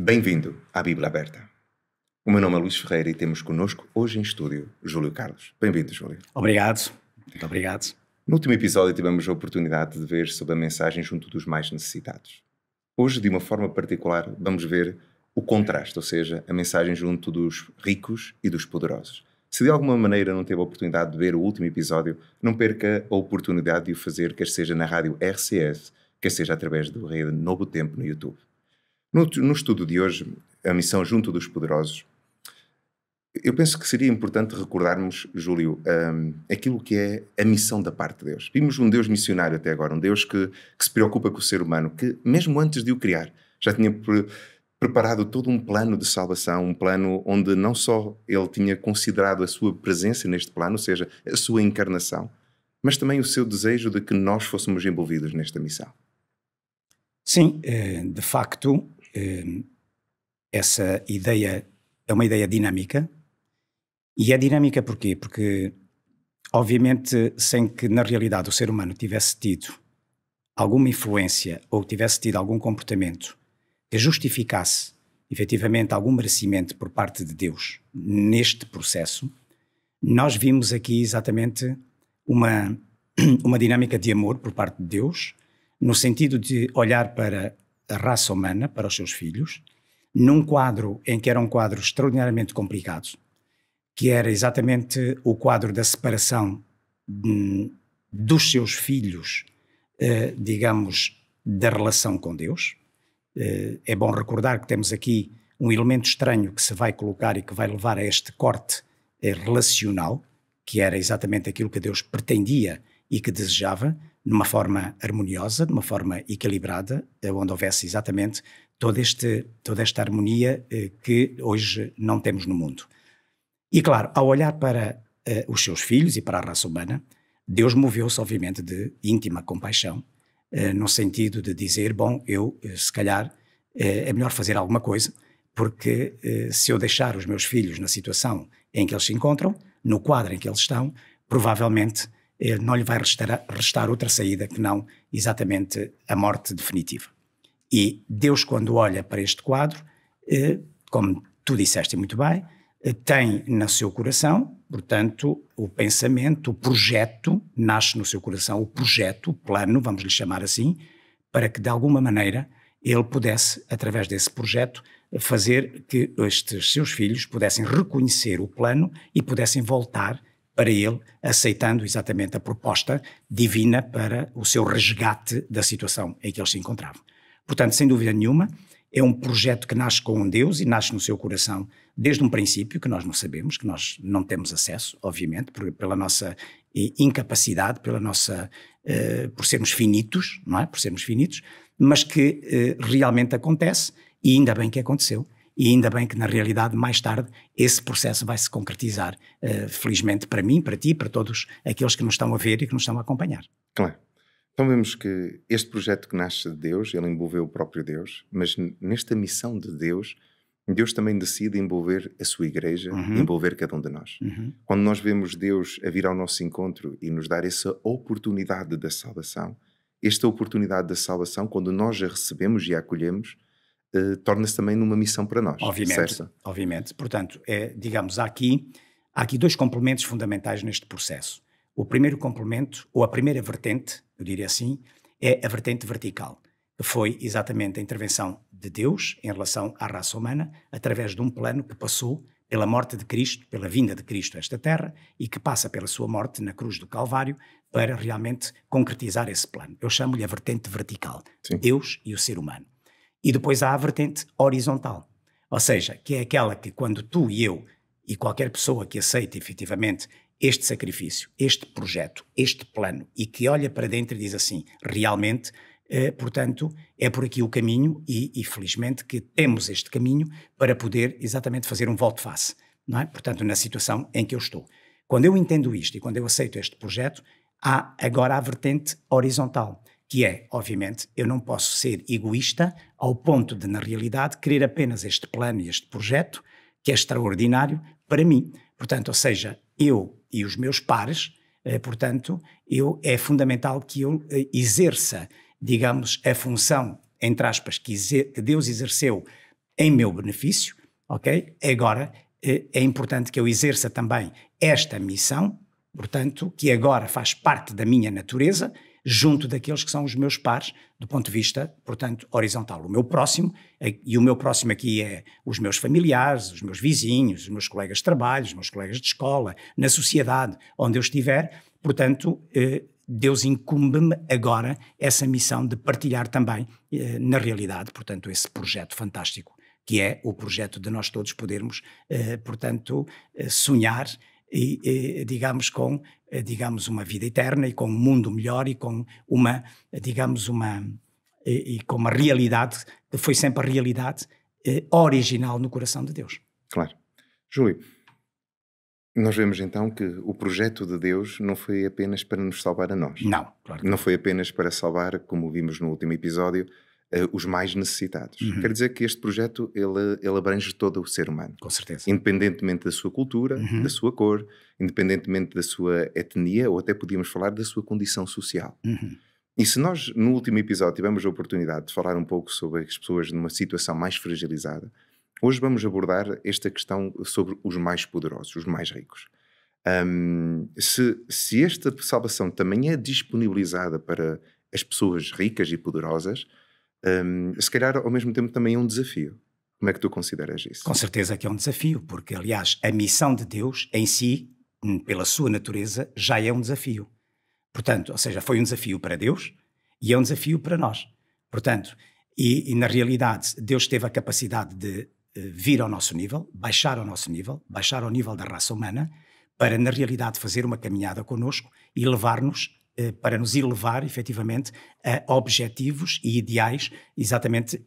Bem-vindo à Bíblia Aberta. O meu nome é Luís Ferreira e temos connosco hoje em estúdio Júlio Carlos. Bem-vindo, Júlio. Obrigado, muito obrigado. No último episódio tivemos a oportunidade de ver sobre a mensagem junto dos mais necessitados. Hoje, de uma forma particular, vamos ver o contraste, ou seja, a mensagem junto dos ricos e dos poderosos. Se de alguma maneira não teve a oportunidade de ver o último episódio, não perca a oportunidade de o fazer, quer seja na rádio RCS, quer seja através do Rede Novo Tempo no YouTube. No estudo de hoje, a missão junto dos poderosos, eu penso que seria importante recordarmos, Júlio, aquilo que é a missão da parte de Deus. Vimos um Deus missionário até agora, um Deus que se preocupa com o ser humano, que mesmo antes de o criar, já tinha preparado todo um plano de salvação, um plano onde não só ele tinha considerado a sua presença neste plano, ou seja, a sua encarnação, mas também o seu desejo de que nós fôssemos envolvidos nesta missão. Sim, de facto, essa ideia é uma ideia dinâmica. E é dinâmica porquê? Porque, obviamente, sem que na realidade o ser humano tivesse tido alguma influência ou tivesse tido algum comportamento que justificasse efetivamente algum merecimento por parte de Deus neste processo, nós vimos aqui exatamente uma dinâmica de amor por parte de Deus, no sentido de olhar para a raça humana, para os seus filhos, num quadro em que era um quadro extraordinariamente complicado, que era exatamente o quadro da separação dos seus filhos, digamos, da relação com Deus. É bom recordar que temos aqui um elemento estranho que se vai colocar e que vai levar a este corte relacional, que era exatamente aquilo que Deus pretendia e que desejava, numa forma harmoniosa, de uma forma equilibrada, onde houvesse exatamente toda esta harmonia que hoje não temos no mundo. E claro, ao olhar para os seus filhos e para a raça humana, Deus moveu-se obviamente de íntima compaixão, no sentido de dizer, bom, se calhar é melhor fazer alguma coisa, porque se eu deixar os meus filhos na situação em que eles se encontram, no quadro em que eles estão, provavelmente não lhe vai restar outra saída que não exatamente a morte definitiva. E Deus, quando olha para este quadro, como tu disseste muito bem, tem no seu coração, portanto, o pensamento, o projeto, nasce no seu coração o projeto, o plano, vamos lhe chamar assim, para que de alguma maneira ele pudesse, através desse projeto, fazer que estes seus filhos pudessem reconhecer o plano e pudessem voltar para ele, aceitando exatamente a proposta divina para o seu resgate da situação em que eles se encontravam. Portanto, sem dúvida nenhuma, é um projeto que nasce com um Deus e nasce no seu coração desde um princípio, que nós não sabemos, que nós não temos acesso, obviamente, pela nossa incapacidade, pela nossa, por sermos finitos, não é? Por sermos finitos, mas que realmente acontece, e ainda bem que aconteceu. E ainda bem que, na realidade, mais tarde, esse processo vai se concretizar, felizmente para mim, para ti, para todos aqueles que nos estão a ver e que nos estão a acompanhar. Claro. Então vemos que este projeto que nasce de Deus, ele envolveu o próprio Deus, mas nesta missão de Deus, Deus também decide envolver a sua igreja, envolver cada um de nós. Quando nós vemos Deus a vir ao nosso encontro e nos dar essa oportunidade da salvação, esta oportunidade da salvação, quando nós a recebemos e a acolhemos, torna-se também numa missão para nós. Obviamente, certo? obviamente. Portanto, digamos, há aqui dois complementos fundamentais neste processo. O primeiro complemento, ou a primeira vertente, eu diria assim, é a vertente vertical, que foi exatamente a intervenção de Deus em relação à raça humana, através de um plano que passou pela morte de Cristo, pela vinda de Cristo a esta terra, e que passa pela sua morte na cruz do Calvário, para realmente concretizar esse plano. Eu chamo-lhe a vertente vertical, Sim. Deus e o ser humano. E depois há a vertente horizontal, ou seja, que é aquela que quando tu e eu, e qualquer pessoa que aceite efetivamente este sacrifício, este projeto, este plano, e que olha para dentro e diz assim, realmente, portanto, é por aqui o caminho e felizmente que temos este caminho para poder exatamente fazer um volte-face, não é? Portanto, na situação em que eu estou. Quando eu entendo isto e quando eu aceito este projeto, há agora a vertente horizontal, que é, obviamente, eu não posso ser egoísta ao ponto de, na realidade, querer apenas este plano e este projeto, que é extraordinário para mim. Portanto, ou seja, eu e os meus pares, portanto, é fundamental que eu exerça, digamos, a função, entre aspas, que Deus exerceu em meu benefício, ok? Agora é importante que eu exerça também esta missão, portanto, que agora faz parte da minha natureza, junto daqueles que são os meus pares, do ponto de vista, portanto, horizontal. O meu próximo, e o meu próximo aqui é os meus familiares, os meus vizinhos, os meus colegas de trabalho, os meus colegas de escola, na sociedade onde eu estiver. Portanto, Deus incumbe-me agora essa missão de partilhar também, na realidade, portanto, esse projeto fantástico, que é o projeto de nós todos podermos, portanto, sonhar e digamos, com uma vida eterna e com um mundo melhor e com uma, digamos, com uma realidade que foi sempre a realidade original no coração de Deus. Claro. Júlio, nós vemos então que o projeto de Deus não foi apenas para nos salvar a nós. Não, claro que não foi apenas para salvar, como vimos no último episódio, os mais necessitados. Uhum. Quer dizer que este projeto ele abrange todo o ser humano. Com certeza. Independentemente da sua cultura, Uhum. da sua cor, independentemente da sua etnia, ou até podíamos falar da sua condição social. Uhum. E se nós, no último episódio, tivemos a oportunidade de falar um pouco sobre as pessoas numa situação mais fragilizada, hoje vamos abordar esta questão sobre os mais poderosos, os mais ricos. Se esta salvação também é disponibilizada para as pessoas ricas e poderosas, se calhar ao mesmo tempo também é um desafio. Como é que tu consideras isso? Com certeza que é um desafio, porque aliás a missão de Deus em si, pela sua natureza, já é um desafio. Portanto, ou seja, foi um desafio para Deus e é um desafio para nós. Portanto, e na realidade Deus teve a capacidade de vir ao nosso nível, baixar ao nível da raça humana, para na realidade fazer uma caminhada connosco e levar-nos para nos elevar, efetivamente, a objetivos e ideais exatamente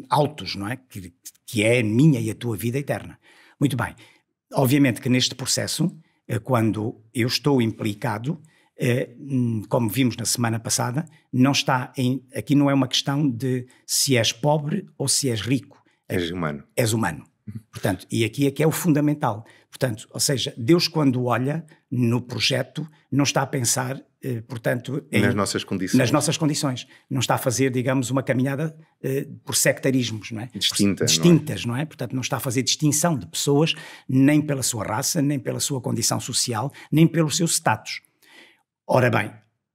altos, não é? Que é a minha e a tua vida eterna. Muito bem. Obviamente que neste processo, quando eu estou implicado, como vimos na semana passada, aqui não é uma questão de se és pobre ou se és rico. És humano. És humano. Portanto, e aqui é que é o fundamental. Portanto, ou seja, Deus quando olha no projeto não está a pensar, portanto... Nas nossas condições. Nas nossas condições. Não está a fazer, digamos, uma caminhada por sectarismos, não é? Distintas, não é? Portanto, não está a fazer distinção de pessoas nem pela sua raça, nem pela sua condição social, nem pelo seu status. Ora bem,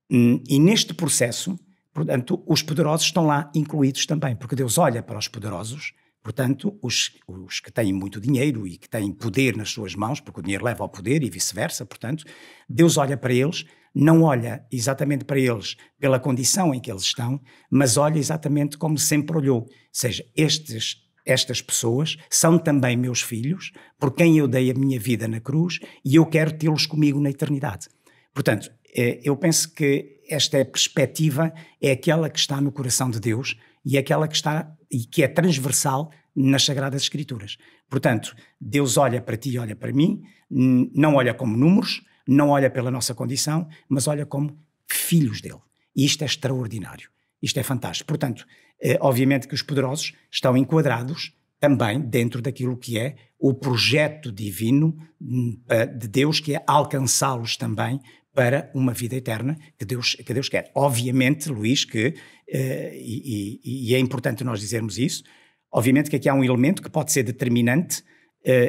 e neste processo, portanto, os poderosos estão lá incluídos também, porque Deus olha para os poderosos. Portanto, os que têm muito dinheiro e que têm poder nas suas mãos, porque o dinheiro leva ao poder e vice-versa, portanto, Deus olha para eles, não olha exatamente para eles pela condição em que eles estão, mas olha exatamente como sempre olhou. Ou seja, estas pessoas são também meus filhos, por quem eu dei a minha vida na cruz e eu quero tê-los comigo na eternidade. Portanto, eu penso que esta perspectiva é aquela que está no coração de Deus e aquela que está e que é transversal nas Sagradas Escrituras. Portanto, Deus olha para ti e olha para mim, não olha como números, não olha pela nossa condição, mas olha como filhos dele. E isto é extraordinário, isto é fantástico. Portanto, obviamente que os poderosos estão enquadrados também dentro daquilo que é o projeto divino de Deus, que é alcançá-los também para uma vida eterna que Deus quer. Obviamente, Luís, e é importante nós dizermos isso, obviamente que aqui há um elemento que pode ser determinante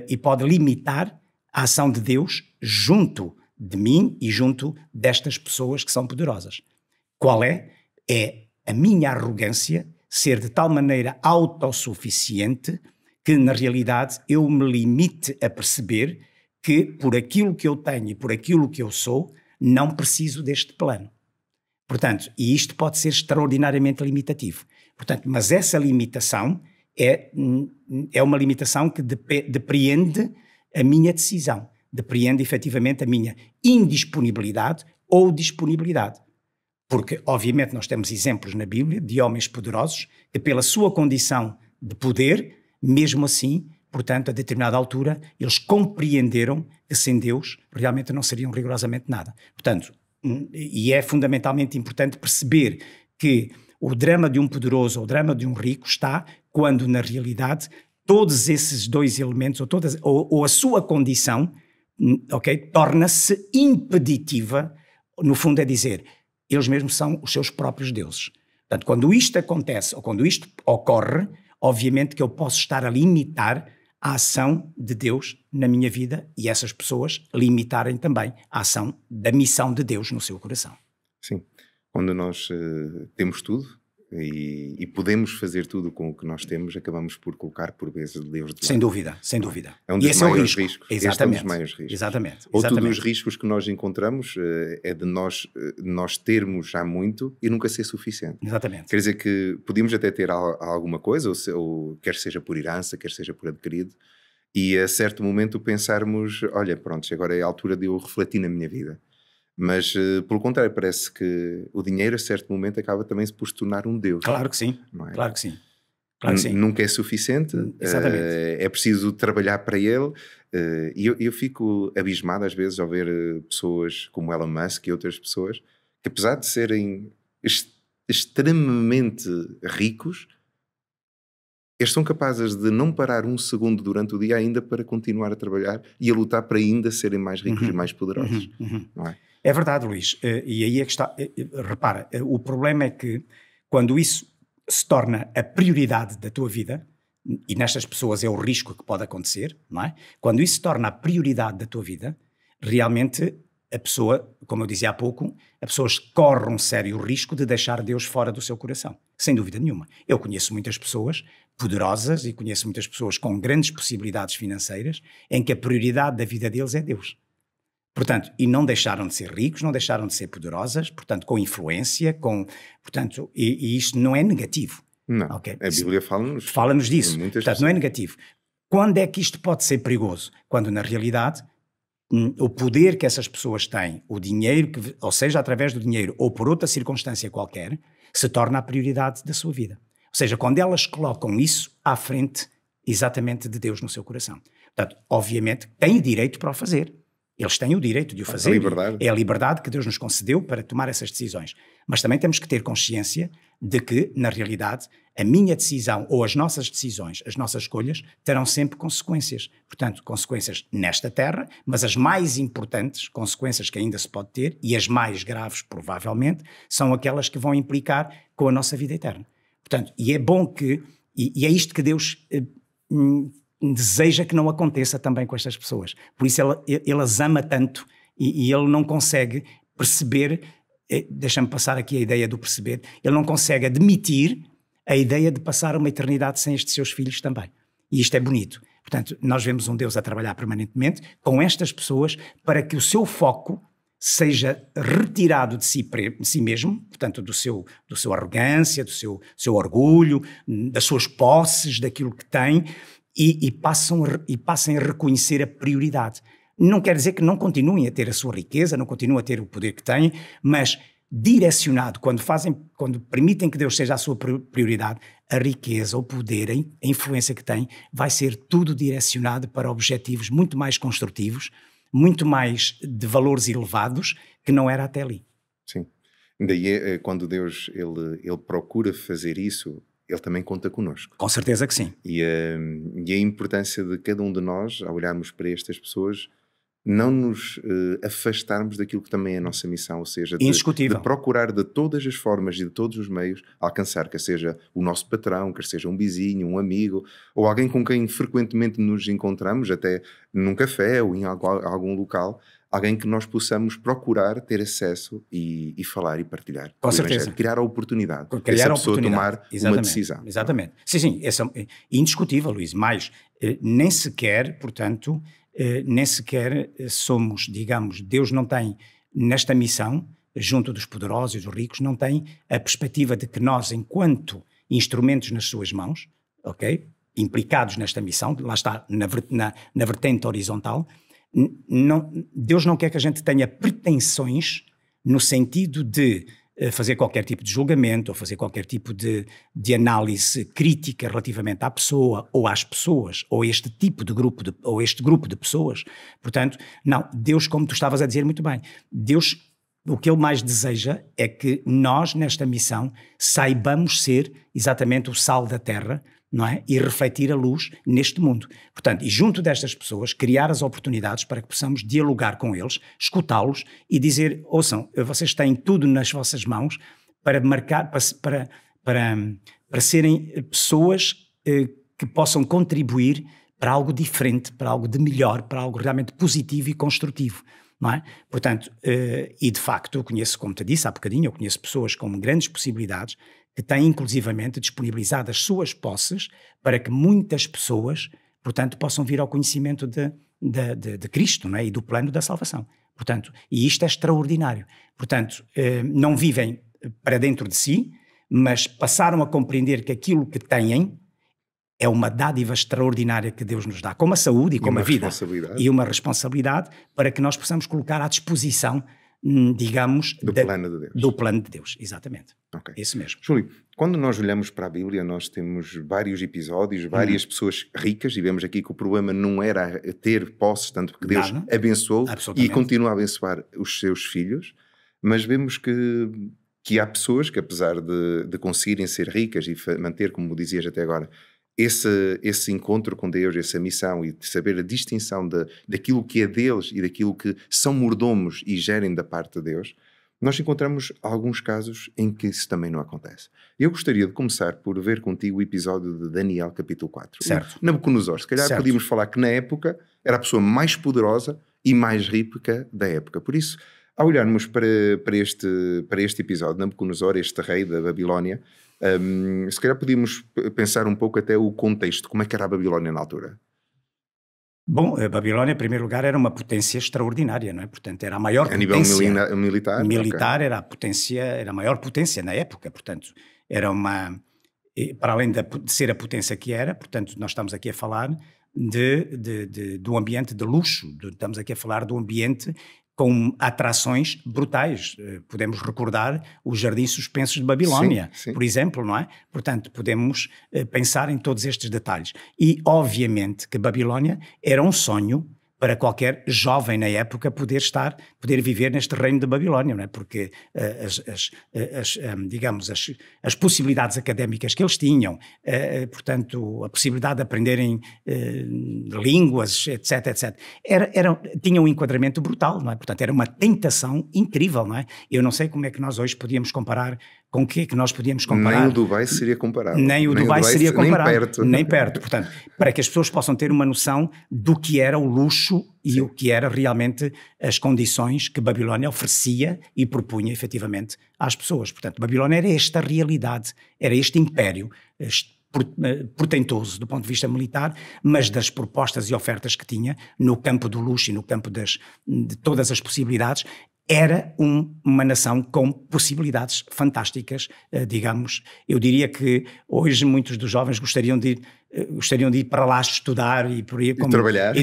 e pode limitar a ação de Deus junto de mim e junto destas pessoas que são poderosas. Qual é? É a minha arrogância ser de tal maneira autossuficiente que, na realidade, eu me limite a perceber que, por aquilo que eu tenho e por aquilo que eu sou, não preciso deste plano. Portanto, e isto pode ser extraordinariamente limitativo. Portanto, mas essa limitação é uma limitação que depreende a minha decisão, depreende efetivamente a minha indisponibilidade ou disponibilidade. Porque, obviamente, nós temos exemplos na Bíblia de homens poderosos que, pela sua condição de poder, mesmo assim, portanto, a determinada altura, eles compreenderam que sem Deus realmente não seriam rigorosamente nada. Portanto, e é fundamentalmente importante perceber que o drama de um poderoso ou o drama de um rico está quando, na realidade, todos esses dois elementos, ou a sua condição, torna-se impeditiva, no fundo é dizer, eles mesmos são os seus próprios deuses. Portanto, quando isto acontece, ou quando isto ocorre, obviamente que eu posso estar a limitar a ação de Deus na minha vida e essas pessoas limitarem também a ação da missão de Deus no seu coração. Sim. Quando nós temos tudo e podemos fazer tudo com o que nós temos, acabamos por colocar por vezes Deus de lado. Sem dúvida, sem dúvida. É um dos maiores riscos. Exatamente. Este é um dos maiores riscos. Exatamente. Outro dos riscos que nós encontramos é de nós termos já muito e nunca ser suficiente. Exatamente. Quer dizer que podíamos até ter alguma coisa, ou quer seja por herança, quer seja por adquirido, e a certo momento pensarmos, olha, pronto, agora é a altura de eu refletir na minha vida. Mas, pelo contrário, parece que o dinheiro a certo momento acaba também por se tornar um Deus. Claro que sim, não é? Claro que sim. Claro que sim. Nunca é suficiente, é preciso trabalhar para ele, e eu fico abismado às vezes ao ver pessoas como Elon Musk e outras pessoas que, apesar de serem extremamente ricos, eles são capazes de não parar um segundo durante o dia ainda para continuar a trabalhar e a lutar para ainda serem mais ricos e mais poderosos. Não é? É verdade, Luís, e aí é que está, repara, o problema é que quando isso se torna a prioridade da tua vida, e nestas pessoas é o risco que pode acontecer, não é? Quando isso se torna a prioridade da tua vida, realmente a pessoa, como eu dizia há pouco, a pessoa corre um sério risco de deixar Deus fora do seu coração, sem dúvida nenhuma. Eu conheço muitas pessoas poderosas e conheço muitas pessoas com grandes possibilidades financeiras em que a prioridade da vida deles é Deus. Portanto, e não deixaram de ser ricos, não deixaram de ser poderosas, portanto, com influência, portanto, e isto não é negativo. Não, okay? A Bíblia fala-nos disso, portanto, não é negativo. Quando é que isto pode ser perigoso? Quando, na realidade, o poder que essas pessoas têm, o dinheiro, ou seja, através do dinheiro ou por outra circunstância qualquer, se torna a prioridade da sua vida. Ou seja, quando elas colocam isso à frente exatamente de Deus no seu coração. Portanto, obviamente, têm direito para o fazer. Eles têm o direito de o fazer. É a liberdade que Deus nos concedeu para tomar essas decisões. Mas também temos que ter consciência de que, na realidade, a minha decisão ou as nossas decisões, as nossas escolhas, terão sempre consequências. Portanto, consequências nesta terra, mas as mais importantes, consequências que ainda se pode ter, e as mais graves, provavelmente, são aquelas que vão implicar com a nossa vida eterna. Portanto, e é bom que, e é isto que Deus deseja que não aconteça também com estas pessoas. Por isso ele as ama tanto e ele não consegue perceber, deixa-me passar aqui a ideia do perceber, ele não consegue admitir a ideia de passar uma eternidade sem estes seus filhos também. E isto é bonito. Portanto, nós vemos um Deus a trabalhar permanentemente com estas pessoas para que o seu foco seja retirado de si mesmo, portanto, do seu arrogância, do seu orgulho, das suas posses, daquilo que tem, e passem a reconhecer a prioridade. Não quer dizer que não continuem a ter a sua riqueza, não continuem a ter o poder que têm, mas direcionado, quando permitem que Deus seja a sua prioridade, a riqueza, o poder, a influência que tem, vai ser tudo direcionado para objetivos muito mais construtivos, muito mais de valores elevados, que não era até ali. Sim. Daí quando Deus ele procura fazer isso, ele também conta connosco. Com certeza que sim. E a importância de cada um de nós, ao olharmos para estas pessoas, não nos afastarmos daquilo que também é a nossa missão, ou seja, de procurar de todas as formas e de todos os meios alcançar, quer seja o nosso patrão, quer seja um vizinho, um amigo, ou alguém com quem frequentemente nos encontramos, até num café ou em algum local, alguém que nós possamos procurar ter acesso e falar e partilhar. Com certeza. Criar a oportunidade. Criar a pessoa tomar uma decisão. Exatamente. Sim, é indiscutível, Luís, mas nem sequer, portanto, nem sequer somos, digamos, Deus não tem nesta missão, junto dos poderosos e dos ricos, não tem a perspectiva de que nós, enquanto instrumentos nas suas mãos, ok, implicados nesta missão, lá está, na vertente horizontal, Deus não quer que a gente tenha pretensões no sentido de fazer qualquer tipo de julgamento ou fazer qualquer tipo de análise crítica relativamente à pessoa ou às pessoas ou este tipo de grupo ou este grupo de pessoas. Portanto, não, Deus, como tu estavas a dizer muito bem, Deus, o que Ele mais deseja é que nós, nesta missão, saibamos ser exatamente o sal da terra, não é? E refletir a luz neste mundo. Portanto, e junto destas pessoas, criar as oportunidades para que possamos dialogar com eles, escutá-los e dizer, ouçam, vocês têm tudo nas vossas mãos para marcar, para serem pessoas que possam contribuir para algo diferente, para algo de melhor, para algo realmente positivo e construtivo, não é? Portanto, e de facto eu conheço, como te disse há bocadinho, eu conheço pessoas com grandes possibilidades que têm inclusivamente disponibilizado as suas posses para que muitas pessoas, portanto, possam vir ao conhecimento de Cristo, não é? E do plano da salvação. Portanto, e isto é extraordinário. Portanto, não vivem para dentro de si, mas passaram a compreender que aquilo que têm é uma dádiva extraordinária que Deus nos dá, como a saúde e como a vida. E uma responsabilidade para que nós possamos colocar à disposição, digamos, do plano de Deus. Exatamente. Okay. Isso mesmo. Júlio, quando nós olhamos para a Bíblia, nós temos vários episódios, várias pessoas ricas, e vemos aqui que o problema não era ter posses, tanto que Deus abençoou e continua a abençoar os seus filhos, mas vemos que há pessoas que, apesar de conseguirem ser ricas e manter, como dizias até agora, esse encontro com Deus, essa missão, e de saber a distinção daquilo que é deles e daquilo que são mordomos e gerem da parte de Deus, nós encontramos alguns casos em que isso também não acontece. Eu gostaria de começar por ver contigo o episódio de Daniel capítulo 4. Certo. Nabucodonosor, se calhar podíamos falar que na época era a pessoa mais poderosa e mais rica da época. Por isso, ao olharmos para este episódio, Nabucodonosor, este rei da Babilónia, se calhar podíamos pensar um pouco até o contexto, como é que era a Babilónia na altura? Bom, a Babilónia, em primeiro lugar, era uma potência extraordinária, não é? Portanto, era a maior potência. A nível militar? Militar, okay. Era a maior potência na época, portanto, era uma... Para além de ser a potência que era, portanto, nós estamos aqui a falar do ambiente de luxo, estamos aqui a falar do ambiente com atrações brutais. Podemos recordar os Jardins Suspensos de Babilónia, sim. Por exemplo, não é? Portanto, podemos pensar em todos estes detalhes. E, obviamente, que Babilónia era um sonho para qualquer jovem na época poder viver neste reino de Babilónia, não é? Porque as possibilidades académicas que eles tinham, portanto, a possibilidade de aprenderem línguas, etc, tinham um enquadramento brutal, não é? Portanto, era uma tentação incrível, não é? Eu não sei como é que nós hoje podíamos comparar. Com o que é que nós podíamos comparar? Nem o Dubai seria comparável. Nem o Dubai seria comparável. Nem perto. Portanto, para que as pessoas possam ter uma noção do que era o luxo e o que era realmente as condições que Babilónia oferecia e propunha efetivamente às pessoas. Portanto, Babilónia era esta realidade, era este império portentoso do ponto de vista militar, mas das propostas e ofertas que tinha no campo do luxo e no campo de todas as possibilidades. Era uma nação com possibilidades fantásticas, digamos. Eu diria que hoje muitos dos jovens gostariam de ir para lá estudar e por aí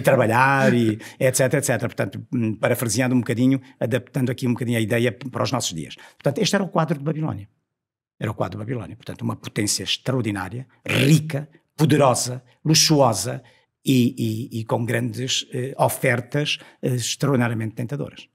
trabalhar e etc. Portanto, parafraseando um bocadinho, adaptando aqui um bocadinho a ideia para os nossos dias. Portanto, este era o quadro de Babilónia. Era o quadro de Babilónia. Portanto, uma potência extraordinária, rica, poderosa, luxuosa e com grandes ofertas extraordinariamente tentadoras.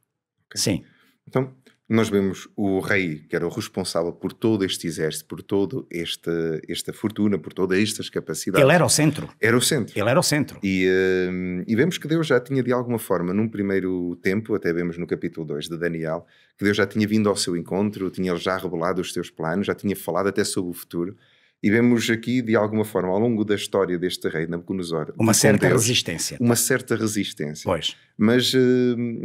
Okay. Sim. Então, nós vemos o rei, que era o responsável por todo este exército, por toda esta fortuna, por todas estas capacidades. Ele era o centro. Era o centro. Ele era o centro. E vemos que Deus já tinha, de alguma forma, num primeiro tempo, até vemos no capítulo 2 de Daniel, que Deus já tinha vindo ao seu encontro, tinha já revelado os seus planos, já tinha falado até sobre o futuro. E vemos aqui, de alguma forma, ao longo da história deste rei Nabucodonosor, uma certa resistência. Uma certa resistência. Pois. Mas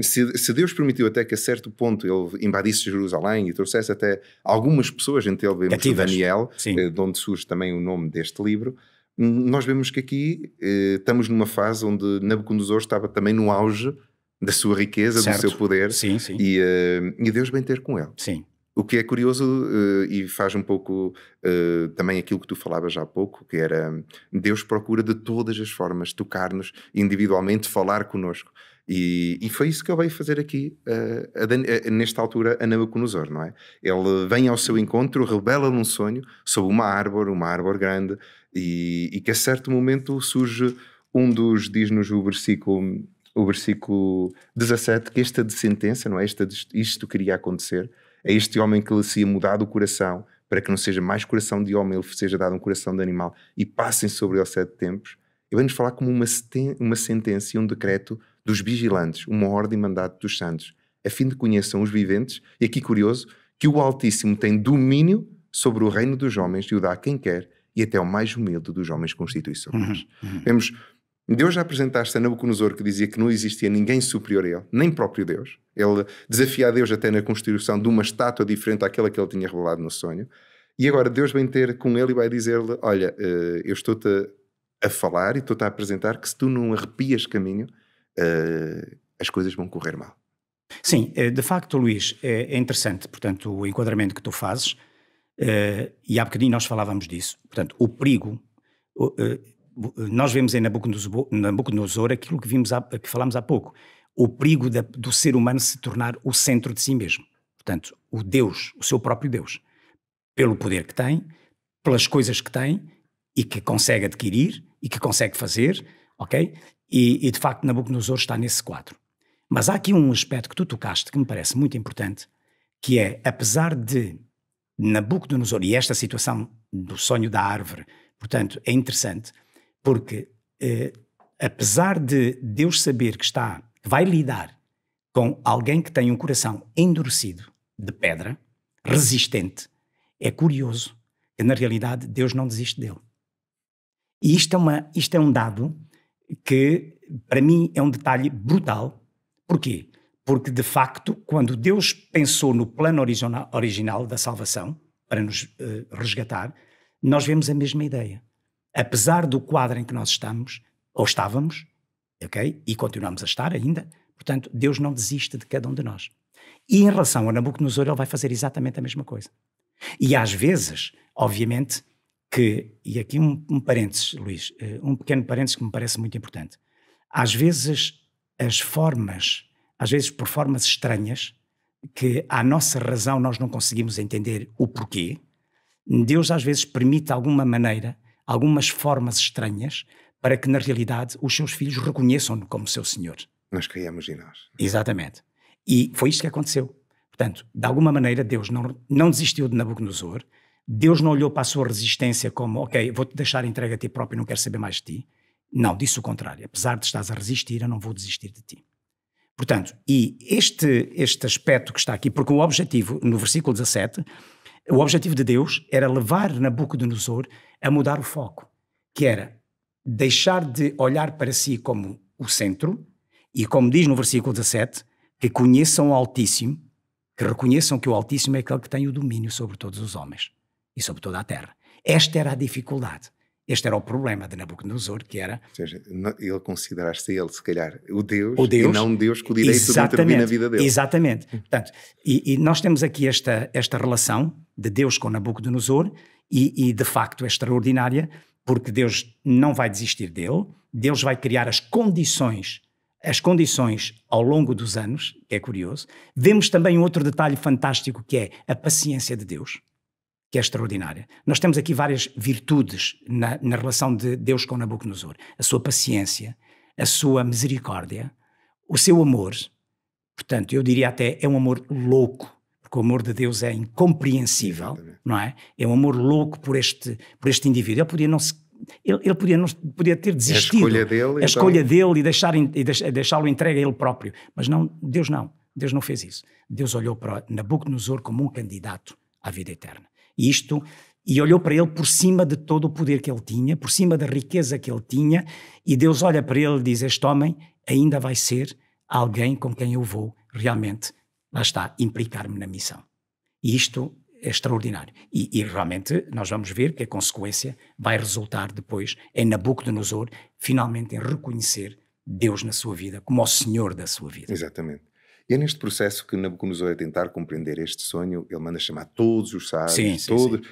se Deus permitiu até que a certo ponto ele invadisse Jerusalém e trouxesse até algumas pessoas, entre ele vemos o Daniel, de onde surge também o nome deste livro, nós vemos que aqui estamos numa fase onde Nabucodonosor estava também no auge da sua riqueza, certo. Do seu poder, sim. E Deus vem ter com ele. Sim. O que é curioso e faz um pouco também aquilo que tu falavas há pouco, que era Deus procura de todas as formas tocar-nos individualmente, falar connosco. E foi isso que ele veio fazer aqui, nesta altura, a Nabucodonosor, não é? Ele vem ao seu encontro, revela-lhe um sonho sobre uma árvore grande, e que a certo momento surge diz-nos o versículo 17, que esta sentença, não é? Isto queria acontecer. É este homem que lhe se ia mudado o coração, para que não seja mais coração de homem, ele seja dado um coração de animal, e passem sobre ele 7 tempos. E vem-nos falar como uma sentença e um decreto dos vigilantes, uma ordem e mandato dos santos, a fim de conheçam os viventes, e aqui curioso, que o Altíssimo tem domínio sobre o reino dos homens e o dá a quem quer e até o mais humilde dos homens constitui-se capaz. Vemos, Deus já apresentaste a Nabucodonosor, que dizia que não existia ninguém superior a ele, nem próprio Deus. Ele desafia a Deus até na constituição de uma estátua diferente àquela que ele tinha revelado no sonho. E agora Deus vem ter com ele e vai dizer-lhe, olha, eu estou-te a falar e estou-te a apresentar que se tu não arrepias caminho, as coisas vão correr mal. Sim, de facto, Luís, é interessante, portanto, o enquadramento que tu fazes, e há bocadinho nós falávamos disso. Portanto, o perigo, nós vemos em Nabucodonosor aquilo que falámos há pouco, o perigo do ser humano se tornar o centro de si mesmo. Portanto, o Deus, o seu próprio Deus, pelo poder que tem, pelas coisas que tem e que consegue adquirir e que consegue fazer, ok? E de facto Nabucodonosor está nesse quadro. Mas há aqui um aspecto que tu tocaste que me parece muito importante, que é, apesar de Nabucodonosor, e esta situação do sonho da árvore, portanto, é interessante, porque apesar de Deus saber que vai lidar com alguém que tem um coração endurecido, de pedra, resistente, é curioso que na realidade Deus não desiste dele. E isto é um dado que para mim é um detalhe brutal. Porquê? Porque de facto quando Deus pensou no plano original da salvação para nos resgatar, nós vemos a mesma ideia. Apesar do quadro em que nós estávamos, ok? E continuamos a estar ainda, portanto Deus não desiste de cada um de nós. E em relação a Nabucodonosor ele vai fazer exatamente a mesma coisa. E às vezes, obviamente, e aqui um parênteses, Luís, um pequeno parênteses que me parece muito importante. Às vezes por formas estranhas, que à nossa razão nós não conseguimos entender o porquê, Deus às vezes permite de alguma maneira, algumas formas estranhas, para que na realidade os seus filhos reconheçam-no como seu Senhor. Nós caímos em nós. Exatamente. E foi isto que aconteceu. Portanto, de alguma maneira Deus não desistiu de Nabucodonosor, Deus não olhou para a sua resistência como, ok, vou-te deixar entregue a ti próprio e não quero saber mais de ti. Não, disse o contrário. Apesar de estás a resistir, eu não vou desistir de ti. Portanto, e este aspecto que está aqui, porque o objetivo, no versículo 17, o objetivo de Deus era levar Nabucodonosor a mudar o foco, que era deixar de olhar para si como o centro, e como diz no versículo 17, que conheçam o Altíssimo, que reconheçam que o Altíssimo é aquele que tem o domínio sobre todos os homens e sobre toda a terra. Esta era a dificuldade. Este era o problema de Nabucodonosor, que era... Ou seja, ele consideraste ele, se calhar, o Deus e não um Deus com o direito de intervir na vida dele. Exatamente. Portanto, e nós temos aqui esta relação de Deus com Nabucodonosor e de facto é extraordinária, porque Deus não vai desistir dele, Deus vai criar as condições ao longo dos anos, que é curioso. Vemos também um outro detalhe fantástico, que é a paciência de Deus, que é extraordinária. Nós temos aqui várias virtudes na relação de Deus com Nabucodonosor. A sua paciência, a sua misericórdia, o seu amor. Portanto, eu diria até, é um amor louco, porque o amor de Deus é incompreensível, exatamente, não é? É um amor louco por este indivíduo. Ele podia ter desistido. A escolha dele e deixá-lo entregue a ele próprio. Mas não, Deus não fez isso. Deus olhou para Nabucodonosor como um candidato à vida eterna. E olhou para ele por cima de todo o poder que ele tinha, por cima da riqueza que ele tinha, e Deus olha para ele e diz, este homem ainda vai ser alguém com quem eu vou realmente, lá está, implicar-me na missão. E isto é extraordinário. E realmente nós vamos ver que a consequência vai resultar depois em Nabucodonosor finalmente em reconhecer Deus na sua vida como o Senhor da sua vida. Exatamente. E é neste processo que Nabucodonosor, a tentar compreender este sonho, ele manda chamar todos os sábios,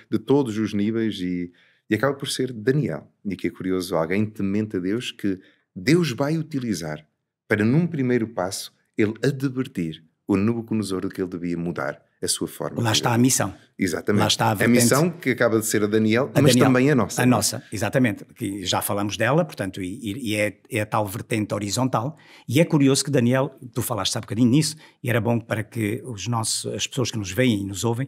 de todos os níveis, e acaba por ser Daniel. E aqui é curioso, alguém temente a Deus, que Deus vai utilizar para, num primeiro passo, ele advertir o Nabucodonosor de que ele devia mudar a sua forma. Lá está a missão. Exatamente. Lá está a missão que acaba de ser a Daniel, mas também a nossa. A nossa, exatamente. Que já falamos dela, portanto, e é a tal vertente horizontal. E é curioso que Daniel, tu falaste há bocadinho nisso, e era bom para que as pessoas que nos veem e nos ouvem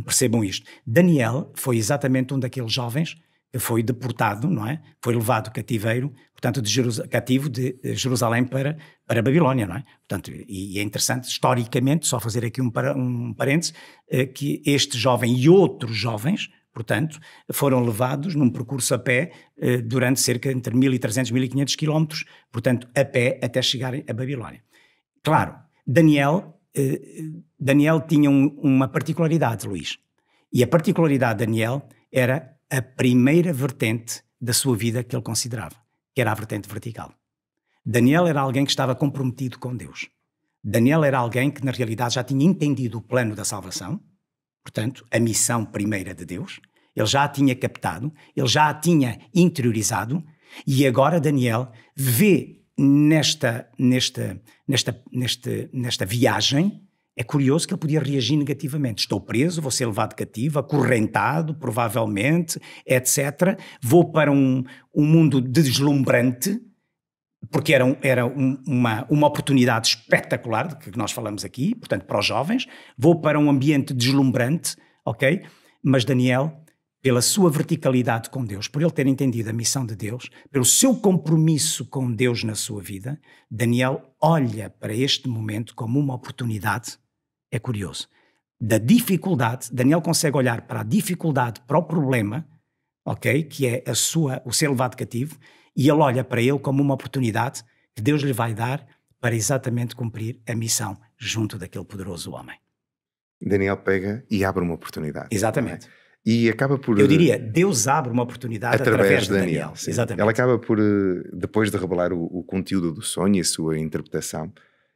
percebam isto. Daniel foi exatamente um daqueles jovens que foi deportado, não é? Foi levado cativeiro, portanto, cativo de Jerusalém para a Babilónia, não é? Portanto, e é interessante, historicamente, só fazer aqui um parênteses, que este jovem e outros jovens, Portanto, foram levados num percurso a pé durante cerca entre 1.300 e 1.500 quilómetros, portanto, a pé até chegarem a Babilónia. Claro, Daniel tinha uma particularidade, Luís. E a particularidade de Daniel era a primeira vertente da sua vida que ele considerava, que era a vertente vertical. Daniel era alguém que estava comprometido com Deus. Daniel era alguém que, na realidade, já tinha entendido o plano da salvação, portanto, a missão primeira de Deus. Ele já a tinha captado, ele já a tinha interiorizado, e agora Daniel vê nesta viagem. É curioso que ele podia reagir negativamente. Estou preso, vou ser levado cativo, acorrentado, provavelmente, etc. Vou para um mundo deslumbrante, porque era uma oportunidade espetacular, de que nós falamos aqui, portanto, para os jovens. Vou para um ambiente deslumbrante, ok? Mas Daniel, pela sua verticalidade com Deus, por ele ter entendido a missão de Deus, pelo seu compromisso com Deus na sua vida, Daniel olha para este momento como uma oportunidade. É curioso. Da dificuldade, Daniel consegue olhar para a dificuldade, para o problema, ok? Que é o ser levado cativo, e ele olha para ele como uma oportunidade que Deus lhe vai dar para exatamente cumprir a missão junto daquele poderoso homem. Daniel pega e abre uma oportunidade. Exatamente. E acaba por... Eu diria, Deus abre uma oportunidade através de Daniel. Exatamente. Ele acaba por, depois de revelar o conteúdo do sonho e a sua interpretação,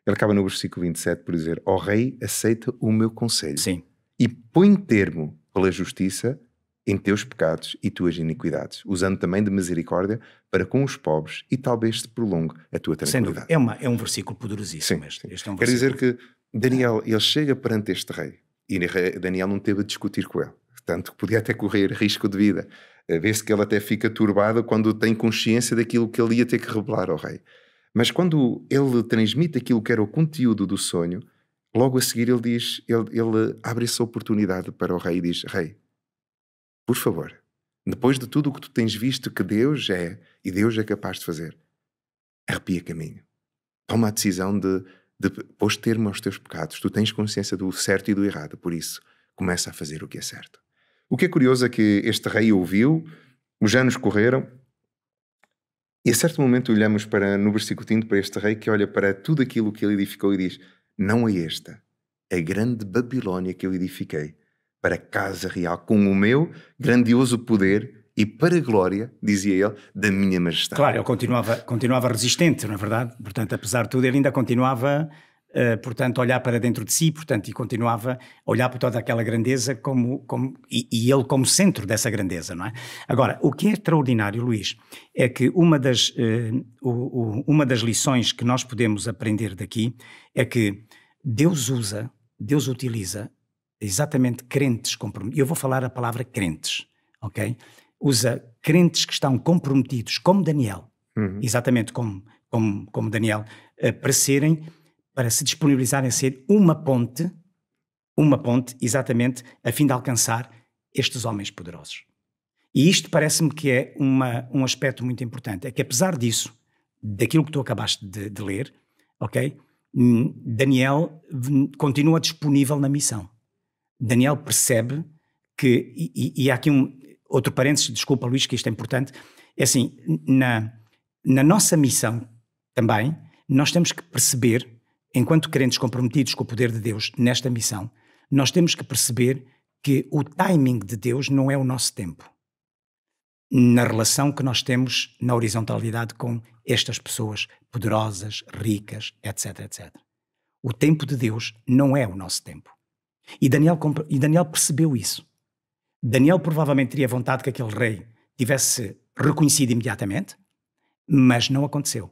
ele acaba no versículo 27 por dizer: ó rei, aceita o meu conselho. Sim. E põe termo pela justiça em teus pecados e tuas iniquidades, usando também de misericórdia para com os pobres, e talvez te prolongue a tua tranquilidade. É um versículo poderosíssimo. Este é um versículo. Quer dizer que Daniel, ele chega perante este rei, e Daniel não teve a discutir com ele, tanto que podia até correr risco de vida. Vê-se que ele até fica turbado quando tem consciência daquilo que ele ia ter que revelar ao rei. Mas quando ele transmite aquilo que era o conteúdo do sonho, logo a seguir ele diz, ele abre essa oportunidade para o rei e diz: rei, por favor, depois de tudo o que tu tens visto que Deus é e Deus é capaz de fazer, arrepia caminho. Toma a decisão de pôr termo aos teus pecados. Tu tens consciência do certo e do errado, por isso começa a fazer o que é certo. O que é curioso é que este rei ouviu, os anos correram, e a certo momento olhamos no versículo 30 para este rei que olha para tudo aquilo que ele edificou e diz: não é esta a grande Babilónia que eu edifiquei para a casa real com o meu grandioso poder e para a glória, dizia ele, da minha majestade. Claro, ele continuava resistente, não é verdade? Portanto, apesar de tudo, ele ainda continuava portanto, a olhar para dentro de si, portanto, e continuava a olhar para toda aquela grandeza e ele como centro dessa grandeza, não é? Agora, o que é extraordinário, Luís, é que uma das lições que nós podemos aprender daqui é que Deus utiliza exatamente crentes comprometidos. Eu vou falar a palavra crentes, ok? Usa crentes que estão comprometidos, como Daniel, exatamente como Daniel, para se disponibilizarem a ser uma ponte, exatamente, a fim de alcançar estes homens poderosos. E isto parece-me que é um aspecto muito importante, é que apesar disso, daquilo que tu acabaste de ler, ok? Daniel continua disponível na missão. Daniel percebe que, e há aqui outro parênteses, desculpa Luís, que isto é importante, é assim, na nossa missão também, nós temos que perceber, enquanto crentes comprometidos com o poder de Deus nesta missão, nós temos que perceber que o timing de Deus não é o nosso tempo. Na relação que nós temos na horizontalidade com estas pessoas poderosas, ricas, etc, etc. O tempo de Deus não é o nosso tempo. E Daniel percebeu isso. Daniel provavelmente teria vontade que aquele rei tivesse reconhecido imediatamente, mas não aconteceu.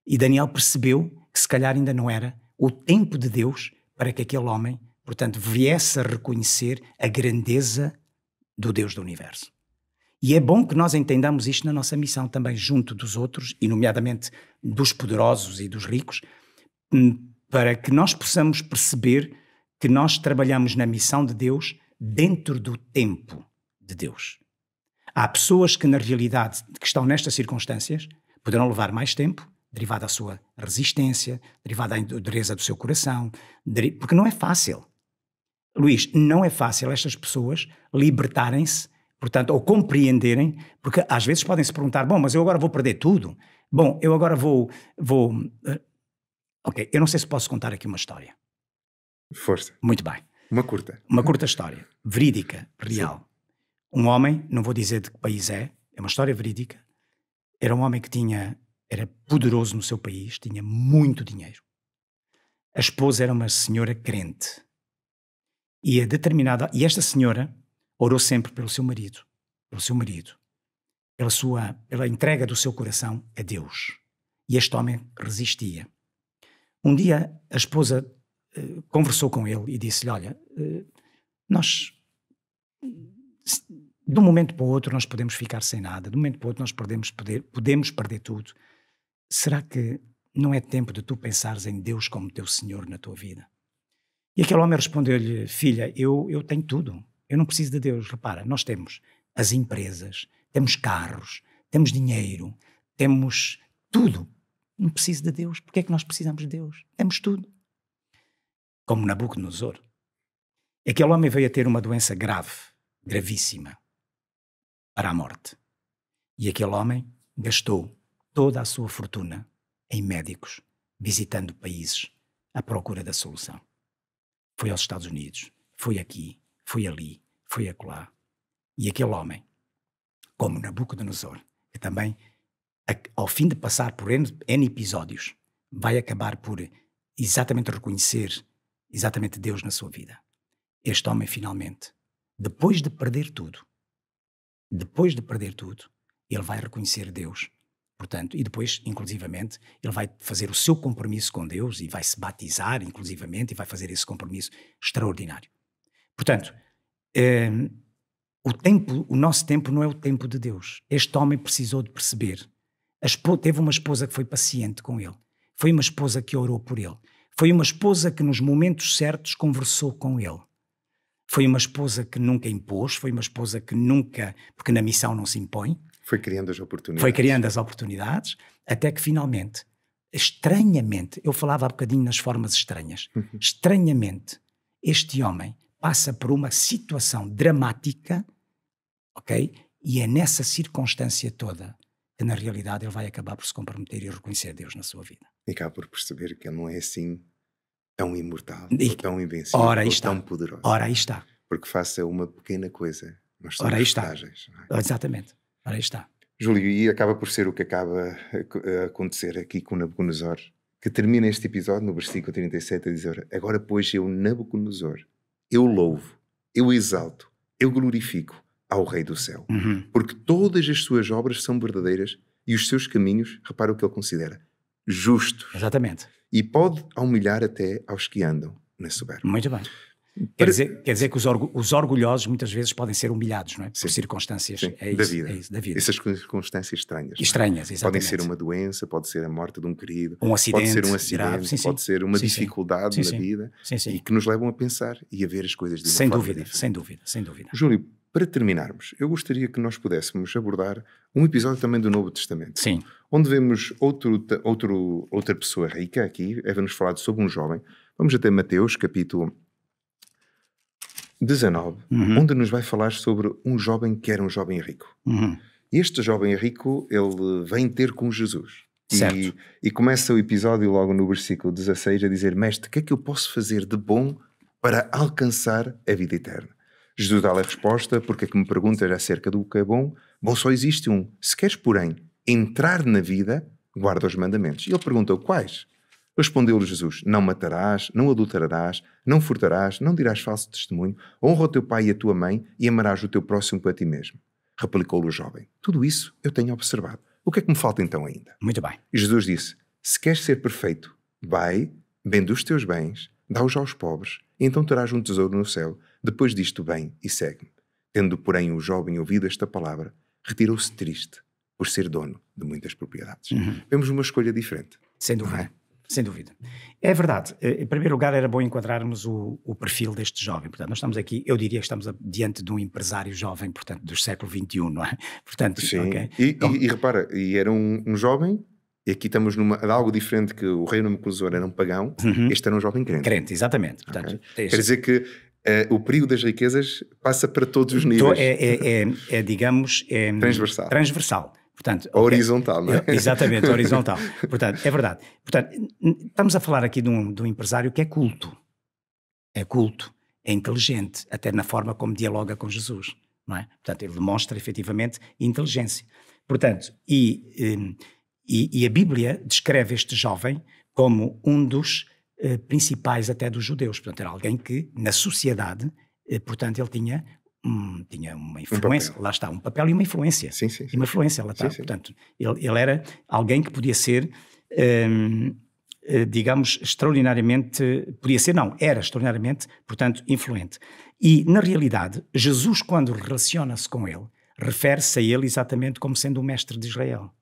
E Daniel percebeu que se calhar ainda não era o tempo de Deus para que aquele homem, portanto, viesse a reconhecer a grandeza do Deus do universo. E é bom que nós entendamos isto na nossa missão também junto dos outros, e nomeadamente dos poderosos e dos ricos, para que nós possamos perceber que nós trabalhamos na missão de Deus dentro do tempo de Deus. Há pessoas que na realidade, que estão nestas circunstâncias, poderão levar mais tempo, derivado da sua resistência, derivado da dureza do seu coração, porque não é fácil. Luís, não é fácil estas pessoas libertarem-se Portanto, ou compreenderem, porque às vezes podem se perguntar, bom, mas eu agora vou perder tudo. Bom, eu agora vou... Ok, eu não sei se posso contar aqui uma história. Força. Muito bem. Uma curta História, verídica, real. Sim. Um homem, não vou dizer de que país é uma história verídica, era um homem que era poderoso no seu país, tinha muito dinheiro. A esposa era uma senhora crente. E esta senhora orou sempre pelo seu marido, pela entrega do seu coração a Deus. E este homem resistia. Um dia a esposa conversou com ele e disse-lhe, olha, nós, de um momento para o outro nós podemos ficar sem nada, de um momento para o outro nós podemos perder tudo. Será que não é tempo de tu pensares em Deus como teu Senhor na tua vida? E aquele homem respondeu-lhe, filha, eu tenho tudo, eu não preciso de Deus. Repara, nós temos as empresas, temos carros, temos dinheiro, temos tudo. Não preciso de Deus. Porque é que nós precisamos de Deus? Temos tudo. Como Nabucodonosor. Aquele homem veio a ter uma doença grave, gravíssima, para a morte. E aquele homem gastou toda a sua fortuna em médicos, visitando países à procura da solução. Foi aos Estados Unidos, foi aqui, foi ali, foi acolá. E aquele homem, como Nabucodonosor, que também, ao fim de passar por N episódios, vai acabar por exatamente reconhecer exatamente Deus na sua vida. Este homem, finalmente, depois de perder tudo, ele vai reconhecer Deus. Portanto, e depois, inclusivamente, ele vai fazer o seu compromisso com Deus e vai se batizar, inclusivamente, e vai fazer esse compromisso extraordinário. Portanto, o nosso tempo não é o tempo de Deus. Este homem precisou de perceber. Teve uma esposa que foi paciente com ele. Foi uma esposa que orou por ele. Foi uma esposa que nos momentos certos conversou com ele. Foi uma esposa que nunca impôs, foi uma esposa que nunca, porque na missão não se impõe. Foi criando as oportunidades. Até que finalmente, estranhamente, eu falava há bocadinho nas formas estranhas, estranhamente, este homem passa por uma situação dramática, ok? E é nessa circunstância toda que na realidade ele vai acabar por se comprometer e reconhecer Deus na sua vida. E acaba por perceber que ele não é assim tão imortal, ou tão invencível, ou tão poderoso. Ora, aí está. Porque faça uma pequena coisa, nós somos frágeis. Exatamente. Ora, aí está. Júlio, e acaba por ser o que acaba a acontecer aqui com Nabucodonosor, que termina este episódio no versículo 37 a dizer: agora pois eu, Nabucodonosor, eu louvo, eu exalto, eu glorifico ao Rei do céu, porque todas as suas obras são verdadeiras e os seus caminhos, repara o que ele considera, justos. Exatamente. E pode humilhar até aos que andam na soberba. Muito bem. Quer dizer que os orgulhosos muitas vezes podem ser humilhados, não é? Por circunstâncias da vida. Essas circunstâncias estranhas. Estranhas, exatamente. Podem ser uma doença, pode ser a morte de um querido, um acidente, pode ser um acidente, grave, pode ser uma dificuldade na vida e que nos levam a pensar e a ver as coisas de uma forma diferente. Sem dúvida. Júlio, para terminarmos, eu gostaria que nós pudéssemos abordar um episódio também do Novo Testamento. Sim. Onde vemos outra pessoa rica aqui, é-nos falado sobre um jovem. Vamos até Mateus, capítulo 19, onde nos vai falar sobre um jovem que era um jovem rico. E este jovem rico, ele vem ter com Jesus. E começa o episódio logo no versículo 16 a dizer: Mestre, o que é que eu posso fazer de bom para alcançar a vida eterna? Jesus dá-lhe a resposta: porque é que me perguntas acerca do que é bom? Bom, só existe um. Se queres, porém, entrar na vida, guarda os mandamentos. E ele perguntou: quais? Respondeu-lhe Jesus: não matarás, não adulterarás, não furtarás, não dirás falso testemunho, honra o teu pai e a tua mãe e amarás o teu próximo para ti mesmo. Replicou-lhe o jovem: tudo isso eu tenho observado. O que é que me falta então ainda? Muito bem. E Jesus disse: se queres ser perfeito, vai, vende os teus bens, dá-os aos pobres, e então terás um tesouro no céu. Depois disto, vem e segue-me. Tendo, porém, o jovem ouvido esta palavra, retirou-se triste por ser dono de muitas propriedades. Vemos uma escolha diferente. Sem dúvida. Sem dúvida. É verdade. Em primeiro lugar, era bom enquadrarmos o perfil deste jovem. Portanto, nós estamos aqui, eu diria que estamos diante de um empresário jovem, portanto, do século XXI, não é? Portanto, sim. Okay. E repara, e era um jovem, e aqui estamos de algo diferente, que o rei Nabucodonosor era um pagão, este era um jovem crente. Crente, exatamente. Portanto, Quer dizer que o perigo das riquezas passa para todos os níveis. Digamos, transversal. Portanto, horizontal, não é? Exatamente, horizontal. Portanto, é verdade. Portanto, estamos a falar aqui de um empresário que é culto. É culto, é inteligente, até na forma como dialoga com Jesus, não é? Portanto, ele demonstra efetivamente inteligência. Portanto, e a Bíblia descreve este jovem como um dos principais até dos judeus. Portanto, era alguém que, na sociedade, portanto, ele tinha uma influência, lá está, um papel e uma influência. Sim. E uma influência, lá está. Sim. Portanto, ele era alguém que podia ser, digamos, era extraordinariamente, portanto, influente. E, na realidade, Jesus, quando relaciona-se com ele, refere-se a ele exatamente como sendo o mestre de Israel.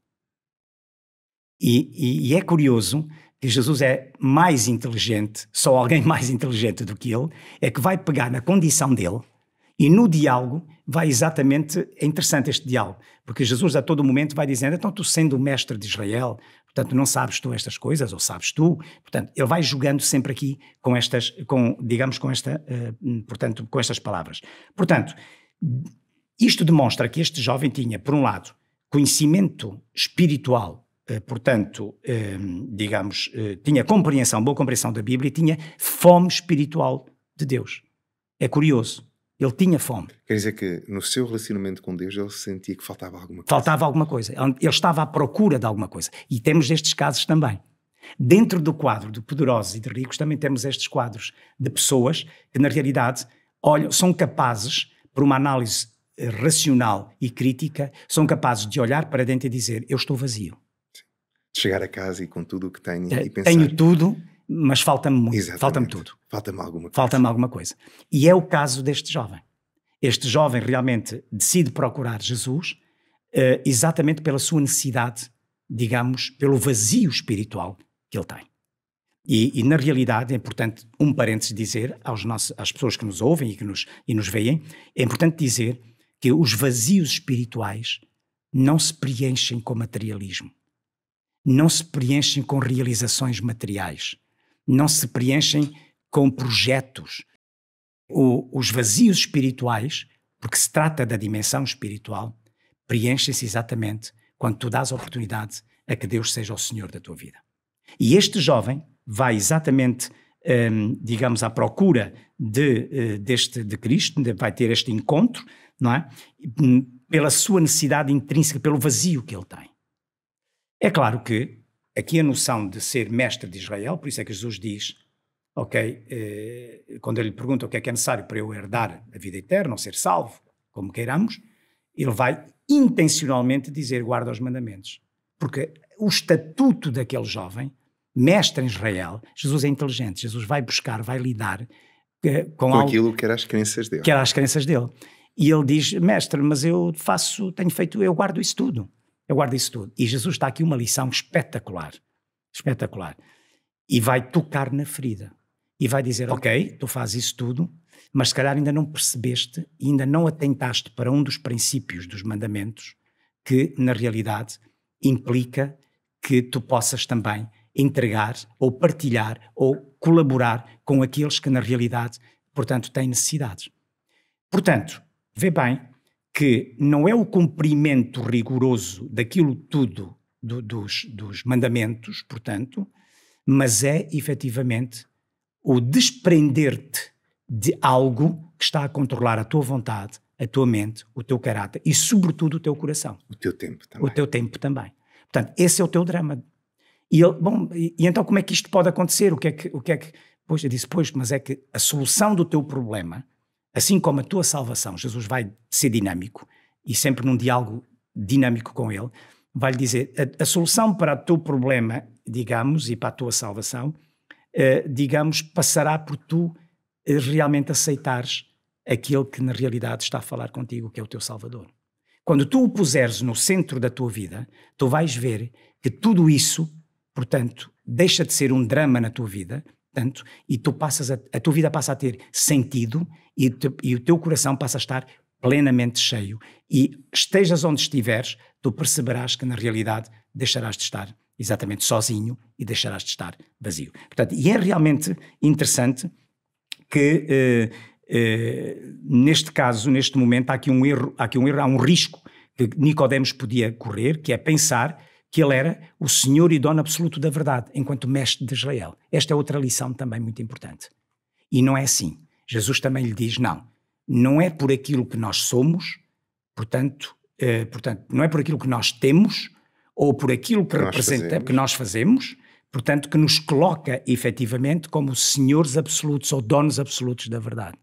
E é curioso que Jesus é mais inteligente, só alguém mais inteligente do que ele, é que vai pegar na condição dele. E no diálogo vai exatamente, é interessante este diálogo, porque Jesus a todo momento vai dizendo, então tu sendo o mestre de Israel, portanto não sabes tu estas coisas, ou sabes tu, portanto ele vai jogando sempre aqui com estas, portanto, com estas palavras. Portanto, isto demonstra que este jovem tinha, por um lado, conhecimento espiritual, portanto, digamos, tinha boa compreensão da Bíblia e tinha fome espiritual de Deus. É curioso. Ele tinha fome. Quer dizer que no seu relacionamento com Deus ele sentia que faltava alguma coisa. Faltava alguma coisa. Ele estava à procura de alguma coisa. E temos estes casos também. Dentro do quadro de poderosos e de ricos também temos estes quadros de pessoas que na realidade são capazes, por uma análise racional e crítica, são capazes de olhar para dentro e dizer, eu estou vazio. De chegar a casa e com tudo o que tenho e pensar... Tenho tudo, mas falta-me muito. Exatamente. Falta-me tudo. Falta-me alguma coisa. Falta-me alguma coisa. E é o caso deste jovem. Este jovem realmente decide procurar Jesus exatamente pela sua necessidade, digamos, pelo vazio espiritual que ele tem. E na realidade é importante, um parênteses dizer às pessoas que nos ouvem e nos veem, é importante dizer que os vazios espirituais não se preenchem com materialismo, não se preenchem com realizações materiais, não se preenchem com projetos. Os vazios espirituais, porque se trata da dimensão espiritual, preenchem-se exatamente quando tu dás a oportunidade a que Deus seja o Senhor da tua vida. E este jovem vai exatamente, digamos, à procura de Cristo, vai ter este encontro, não é? Pela sua necessidade intrínseca, pelo vazio que ele tem. É claro que aqui a noção de ser mestre de Israel, por isso é que Jesus diz, quando ele lhe pergunta o que é necessário para eu herdar a vida eterna, ou ser salvo, como queiramos, ele vai intencionalmente dizer guarda os mandamentos. Porque o estatuto daquele jovem, mestre em Israel, Jesus é inteligente, Jesus vai buscar, vai lidar com aquilo que eram as crenças dele. Que eram as crenças dele. E ele diz, mestre, mas eu guardo isso tudo. Eu guardo isso tudo. E Jesus está aqui uma lição espetacular. Espetacular. E vai tocar na ferida. E vai dizer, ok, tu fazes isso tudo, mas se calhar ainda não percebeste e ainda não atentaste para um dos princípios dos mandamentos que, na realidade, implica que tu possas também entregar ou partilhar ou colaborar com aqueles que, na realidade, portanto, têm necessidades. Portanto, vê bem que não é o cumprimento rigoroso daquilo tudo dos mandamentos, portanto, mas é, efetivamente, o desprender-te de algo que está a controlar a tua vontade, a tua mente, o teu caráter e, sobretudo, o teu coração. O teu tempo também. O teu tempo também. Portanto, esse é o teu drama. E então como é que isto pode acontecer? O que é que... Pois, eu disse, mas é que a solução do teu problema, assim como a tua salvação, Jesus vai ser dinâmico e sempre num diálogo dinâmico com ele, vai-lhe dizer, a solução para o teu problema, digamos, e para a tua salvação, digamos, passará por tu realmente aceitares aquele que na realidade está a falar contigo, que é o teu Salvador. Quando tu o puseres no centro da tua vida, tu vais ver que tudo isso, portanto, deixa de ser um drama na tua vida, portanto, e tu a tua vida passa a ter sentido e o teu coração passa a estar plenamente cheio. E estejas onde estiveres, tu perceberás que na realidade deixarás de estar exatamente sozinho e deixarás de estar vazio. Portanto, e é realmente interessante que neste caso, neste momento, há aqui um erro, há um risco que Nicodemos podia correr, que é pensar que ele era o senhor e dono absoluto da verdade, enquanto mestre de Israel. Esta é outra lição também muito importante. E não é assim. Jesus também lhe diz, não é por aquilo que nós somos, portanto, não é por aquilo que nós temos, ou por aquilo que representa, que nós fazemos, portanto, que nos coloca efetivamente como senhores absolutos ou donos absolutos da verdade.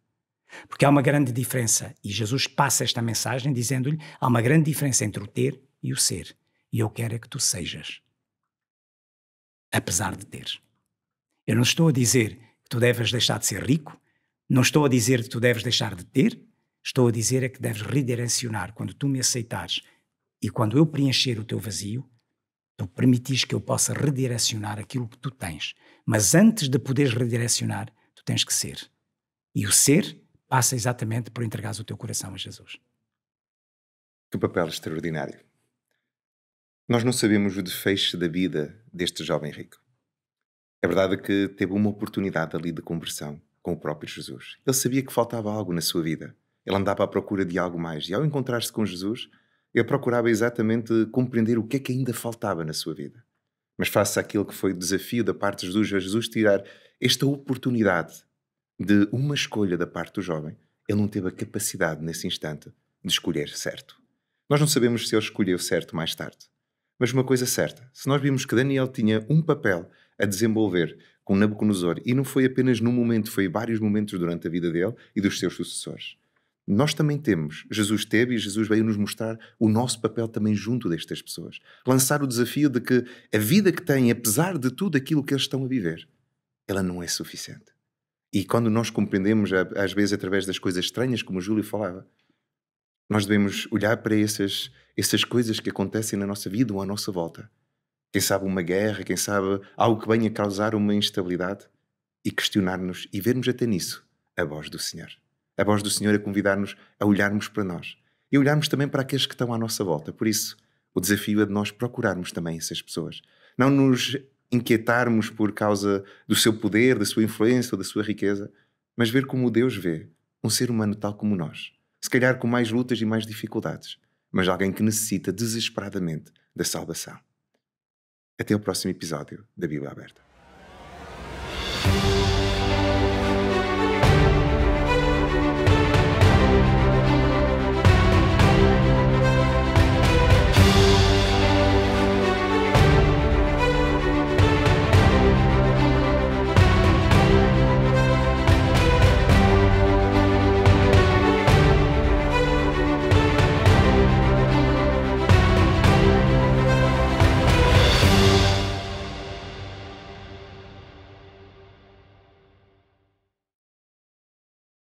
Porque há uma grande diferença, e Jesus passa esta mensagem dizendo-lhe, há uma grande diferença entre o ter e o ser. E eu quero é que tu sejas, apesar de teres. Eu não estou a dizer que tu deves deixar de ser rico, não estou a dizer que tu deves deixar de ter, estou a dizer é que deves redirecionar quando tu me aceitares e quando eu preencher o teu vazio, tu permitis que eu possa redirecionar aquilo que tu tens. Mas antes de poderes redirecionar, tu tens que ser. E o ser passa exatamente por entregares o teu coração a Jesus. Que papel extraordinário. Nós não sabemos o desfecho da vida deste jovem rico. É verdade que teve uma oportunidade ali de conversão com o próprio Jesus. Ele sabia que faltava algo na sua vida. Ele andava à procura de algo mais. E ao encontrar-se com Jesus, ele procurava exatamente compreender o que é que ainda faltava na sua vida. Mas face àquilo que foi o desafio da parte de Jesus, a Jesus tirar esta oportunidade de uma escolha da parte do jovem, ele não teve a capacidade nesse instante de escolher certo. Nós não sabemos se ele escolheu certo mais tarde. Mas uma coisa certa, se nós vimos que Daniel tinha um papel a desenvolver com Nabucodonosor, e não foi apenas num momento, foi vários momentos durante a vida dele e dos seus sucessores. Nós também temos, Jesus teve e Jesus veio nos mostrar o nosso papel também junto destas pessoas. Lançar o desafio de que a vida que têm, apesar de tudo aquilo que eles estão a viver, ela não é suficiente. E quando nós compreendemos, às vezes através das coisas estranhas, como o Júlio falava, nós devemos olhar para essas coisas que acontecem na nossa vida ou à nossa volta. Quem sabe uma guerra, quem sabe algo que venha causar uma instabilidade, e questionar-nos e vermos até nisso a voz do Senhor. A voz do Senhor a convidar-nos a olharmos para nós e olharmos também para aqueles que estão à nossa volta. Por isso, o desafio é de nós procurarmos também essas pessoas. Não nos inquietarmos por causa do seu poder, da sua influência ou da sua riqueza, mas ver como Deus vê um ser humano tal como nós. Se calhar com mais lutas e mais dificuldades, mas alguém que necessita desesperadamente da salvação. Até o próximo episódio da Bíblia Aberta.